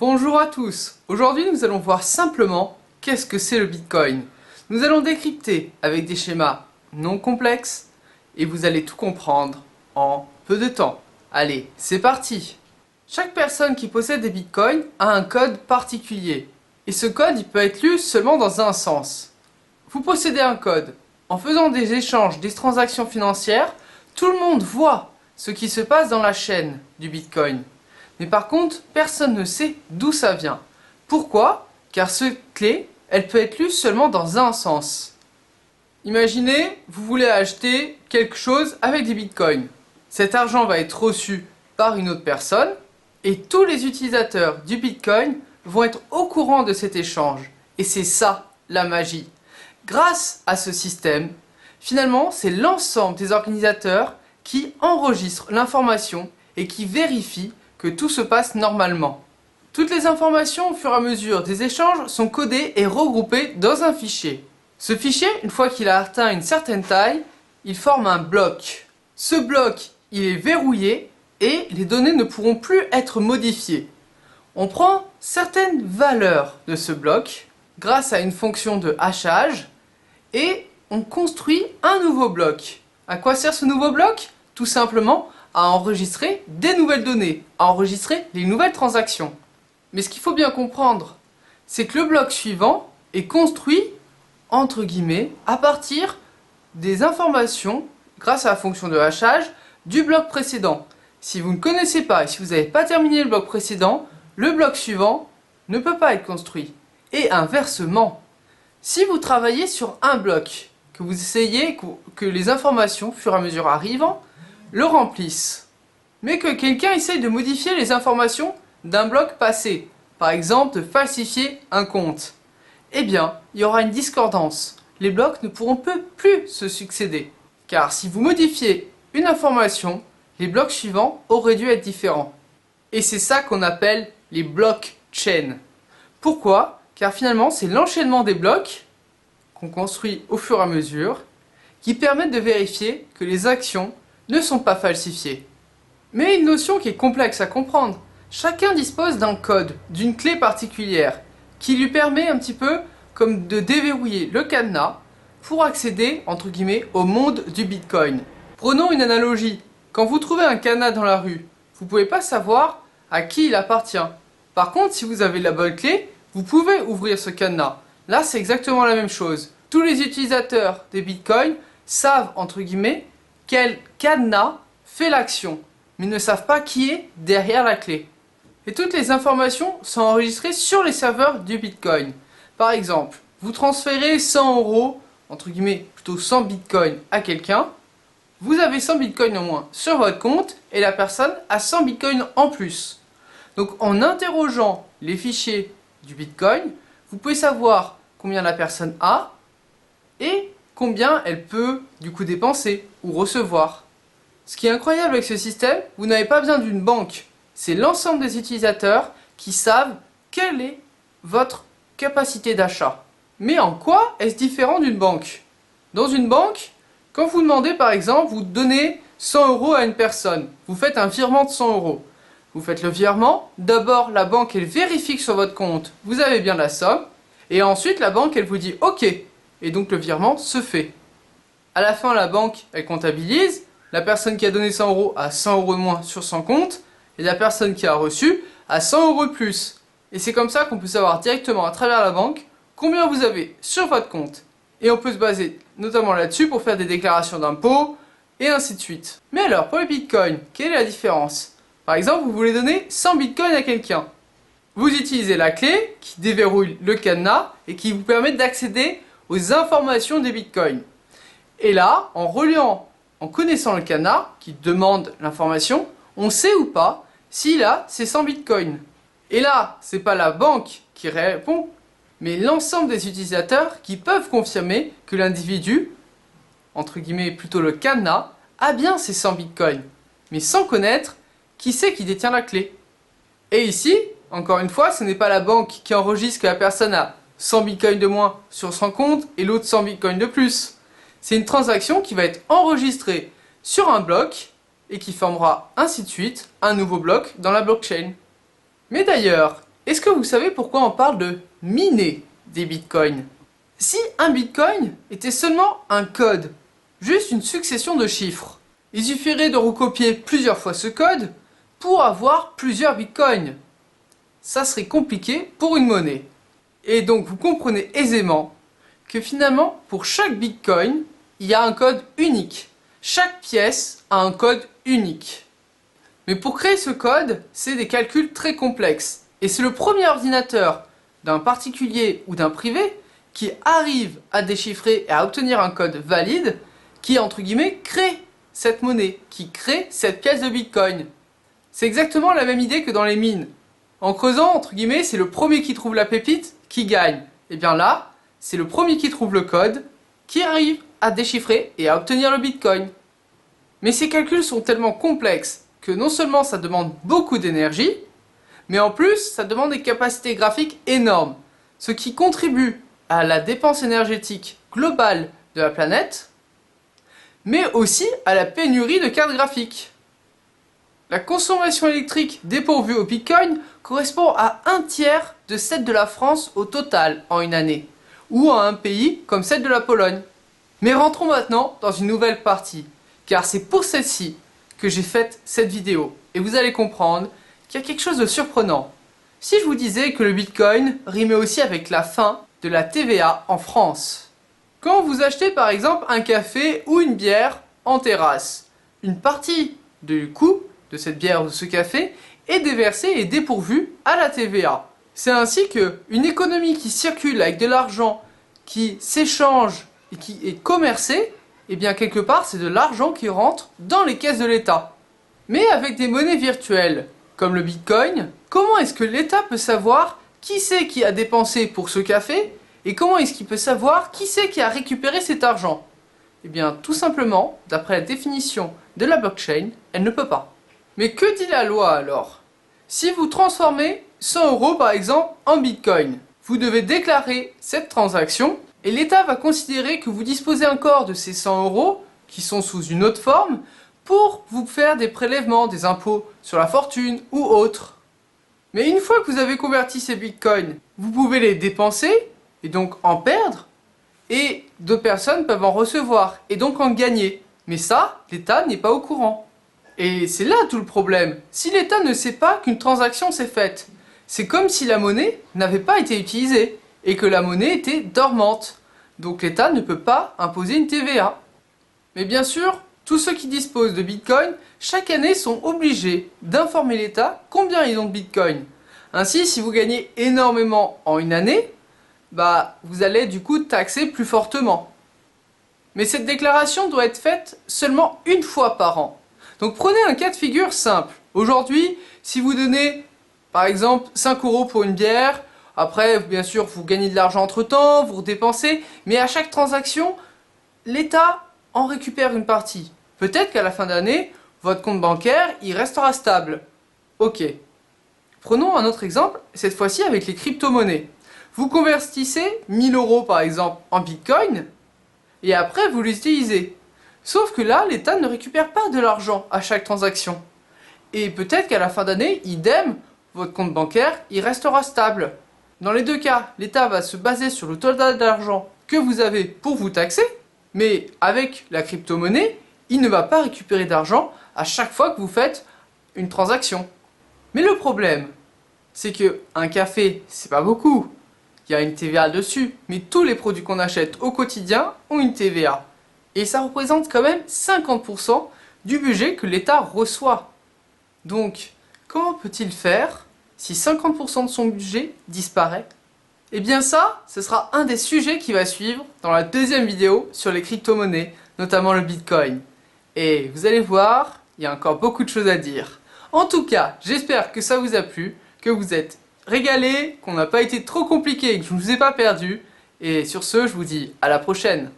Bonjour à tous. Aujourd'hui, nous allons voir simplement qu'est-ce que c'est le Bitcoin. Nous allons décrypter avec des schémas non complexes et vous allez tout comprendre en peu de temps. Allez, c'est parti. Chaque personne qui possède des Bitcoins a un code particulier et ce code il peut être lu seulement dans un sens. Vous possédez un code. En faisant des échanges, des transactions financières, tout le monde voit ce qui se passe dans la chaîne du Bitcoin. Mais par contre, personne ne sait d'où ça vient. Pourquoi? Car cette clé, elle peut être lue seulement dans un sens. Imaginez, vous voulez acheter quelque chose avec des bitcoins. Cet argent va être reçu par une autre personne et tous les utilisateurs du bitcoin vont être au courant de cet échange. Et c'est ça, la magie. Grâce à ce système, finalement, c'est l'ensemble des organisateurs qui enregistrent l'information et qui vérifient que tout se passe normalement. Toutes les informations au fur et à mesure des échanges sont codées et regroupées dans un fichier. Ce fichier, une fois qu'il a atteint une certaine taille, il forme un bloc. Ce bloc, il est verrouillé et les données ne pourront plus être modifiées. On prend certaines valeurs de ce bloc grâce à une fonction de hachage et on construit un nouveau bloc. À quoi sert ce nouveau bloc? Tout simplement à enregistrer des nouvelles données, à enregistrer les nouvelles transactions. Mais ce qu'il faut bien comprendre, c'est que le bloc suivant est construit, entre guillemets, à partir des informations, grâce à la fonction de hachage, du bloc précédent. Si vous ne connaissez pas et si vous n'avez pas terminé le bloc précédent, le bloc suivant ne peut pas être construit. Et inversement, si vous travaillez sur un bloc, que vous essayez que les informations, au fur et à mesure arrivant, le remplissent, mais que quelqu'un essaye de modifier les informations d'un bloc passé, par exemple de falsifier un compte, eh bien, il y aura une discordance. Les blocs ne pourront plus se succéder. Car si vous modifiez une information, les blocs suivants auraient dû être différents. Et c'est ça qu'on appelle les blockchains. Pourquoi? Car finalement, c'est l'enchaînement des blocs qu'on construit au fur et à mesure qui permettent de vérifier que les actions ne sont pas falsifiées. Mais une notion qui est complexe à comprendre. Chacun dispose d'un code, d'une clé particulière, qui lui permet un petit peu comme de déverrouiller le cadenas pour accéder, entre guillemets, au monde du Bitcoin. Prenons une analogie. Quand vous trouvez un cadenas dans la rue, vous ne pouvez pas savoir à qui il appartient. Par contre, si vous avez la bonne clé, vous pouvez ouvrir ce cadenas. Là, c'est exactement la même chose. Tous les utilisateurs des Bitcoins savent, entre guillemets, quel cadenas fait l'action, mais ne savent pas qui est derrière la clé. Et toutes les informations sont enregistrées sur les serveurs du Bitcoin. Par exemple, vous transférez 100 €, entre guillemets, plutôt 100 Bitcoins à quelqu'un, vous avez 100 Bitcoins en moins sur votre compte et la personne a 100 Bitcoins en plus. Donc en interrogeant les fichiers du Bitcoin, vous pouvez savoir combien la personne a et combien elle peut du coup dépenser ou recevoir. Ce qui est incroyable avec ce système, vous n'avez pas besoin d'une banque. C'est l'ensemble des utilisateurs qui savent quelle est votre capacité d'achat. Mais en quoi est-ce différent d'une banque? Dans une banque, quand vous demandez par exemple, vous donnez 100 € à une personne, vous faites un virement de 100 €. Vous faites le virement, d'abord la banque elle vérifie que sur votre compte vous avez bien la somme, et ensuite la banque elle vous dit OK, et donc le virement se fait. À la fin la banque elle comptabilise, la personne qui a donné 100 € a 100 € de moins sur son compte, et la personne qui a reçu a 100 € de plus. Et c'est comme ça qu'on peut savoir directement à travers la banque combien vous avez sur votre compte. Et on peut se baser notamment là-dessus pour faire des déclarations d'impôts, et ainsi de suite. Mais alors, pour les bitcoins, quelle est la différence? Par exemple, vous voulez donner 100 bitcoins à quelqu'un. Vous utilisez la clé qui déverrouille le cadenas et qui vous permet d'accéder aux informations des bitcoins. Et là, en reliant, en connaissant le cadenas qui demande l'information, on sait ou pas s'il a ces 100 bitcoins. Et là, c'est pas la banque qui répond, mais l'ensemble des utilisateurs qui peuvent confirmer que l'individu, entre guillemets plutôt le cadenas, a bien ces 100 bitcoins, mais sans connaître qui c'est qui détient la clé. Et ici, encore une fois, ce n'est pas la banque qui enregistre que la personne a 100 bitcoins de moins sur son compte et l'autre 100 bitcoins de plus. C'est une transaction qui va être enregistrée sur un bloc et qui formera ainsi de suite un nouveau bloc dans la blockchain. Mais d'ailleurs, Est-ce que vous savez pourquoi on parle de miner des bitcoins? Si un bitcoin était seulement un code, juste une succession de chiffres, il suffirait de recopier plusieurs fois ce code pour avoir plusieurs bitcoins. Ça serait compliqué pour une monnaie. Et donc vous comprenez aisément que finalement, pour chaque bitcoin, il y a un code unique. Chaque pièce a un code unique. Mais pour créer ce code, c'est des calculs très complexes. Et c'est le premier ordinateur d'un particulier ou d'un privé qui arrive à déchiffrer et à obtenir un code valide qui, entre guillemets, crée cette monnaie, qui crée cette pièce de bitcoin. C'est exactement la même idée que dans les mines. En creusant, entre guillemets, c'est le premier qui trouve la pépite qui gagne. Et bien là, c'est le premier qui trouve le code qui arrive à déchiffrer et à obtenir le bitcoin. Mais ces calculs sont tellement complexes que non seulement ça demande beaucoup d'énergie, mais en plus ça demande des capacités graphiques énormes, ce qui contribue à la dépense énergétique globale de la planète, mais aussi à la pénurie de cartes graphiques. La consommation électrique dépourvue au bitcoin correspond à 1/3 de celle de la France au total en une année, ou à un pays comme celle de la Pologne. Mais rentrons maintenant dans une nouvelle partie, car c'est pour celle-ci que j'ai fait cette vidéo, et vous allez comprendre qu'il y a quelque chose de surprenant. Si je vous disais que le bitcoin rimait aussi avec la fin de la TVA en France. Quand vous achetez par exemple un café ou une bière en terrasse, une partie du coût de cette bière ou de ce café est déversée et dépourvue à la TVA. C'est ainsi qu'une économie qui circule avec de l'argent qui s'échange et qui est commercé, et bien quelque part c'est de l'argent qui rentre dans les caisses de l'État. Mais avec des monnaies virtuelles, comme le bitcoin, comment est-ce que l'État peut savoir qui c'est qui a dépensé pour ce café et comment est-ce qu'il peut savoir qui c'est qui a récupéré cet argent? Eh bien tout simplement, d'après la définition de la blockchain, elle ne peut pas. Mais que dit la loi alors? Si vous transformez 100 € par exemple en bitcoin, vous devez déclarer cette transaction et l'État va considérer que vous disposez encore de ces 100 € qui sont sous une autre forme pour vous faire des prélèvements, des impôts sur la fortune ou autres. Mais une fois que vous avez converti ces bitcoins, vous pouvez les dépenser et donc en perdre, et d'autres personnes peuvent en recevoir et donc en gagner. Mais ça, l'État n'est pas au courant. Et c'est là tout le problème. Si l'État ne sait pas qu'une transaction s'est faite, c'est comme si la monnaie n'avait pas été utilisée et que la monnaie était dormante. Donc l'État ne peut pas imposer une TVA. Mais bien sûr, tous ceux qui disposent de Bitcoin, chaque année sont obligés d'informer l'État combien ils ont de Bitcoin. Ainsi, si vous gagnez énormément en une année, vous allez du coup taxer plus fortement. Mais cette déclaration doit être faite seulement une fois par an. Donc prenez un cas de figure simple. Aujourd'hui, si vous donnez par exemple 5 € pour une bière, après bien sûr vous gagnez de l'argent entre temps, vous dépensez, mais à chaque transaction, l'État en récupère une partie. Peut-être qu'à la fin d'année, votre compte bancaire, il restera stable. Ok. Prenons un autre exemple, cette fois-ci avec les crypto-monnaies. Vous convertissez 1000 € par exemple en bitcoin, et après vous l'utilisez. Sauf que là, l'État ne récupère pas de l'argent à chaque transaction. Et peut-être qu'à la fin d'année, idem, votre compte bancaire, il restera stable. Dans les deux cas, l'État va se baser sur le total d'argent que vous avez pour vous taxer, mais avec la crypto-monnaie, il ne va pas récupérer d'argent à chaque fois que vous faites une transaction. Mais le problème, c'est que un café, c'est pas beaucoup. Il y a une TVA dessus, mais tous les produits qu'on achète au quotidien ont une TVA. Et ça représente quand même 50% du budget que l'État reçoit. Donc, comment peut-il faire si 50% de son budget disparaît? Eh bien ça, ce sera un des sujets qui va suivre dans la deuxième vidéo sur les crypto-monnaies, notamment le Bitcoin. Et vous allez voir, il y a encore beaucoup de choses à dire. En tout cas, j'espère que ça vous a plu, que vous êtes régalés, qu'on n'a pas été trop compliqué et que je ne vous ai pas perdu. Et sur ce, je vous dis à la prochaine.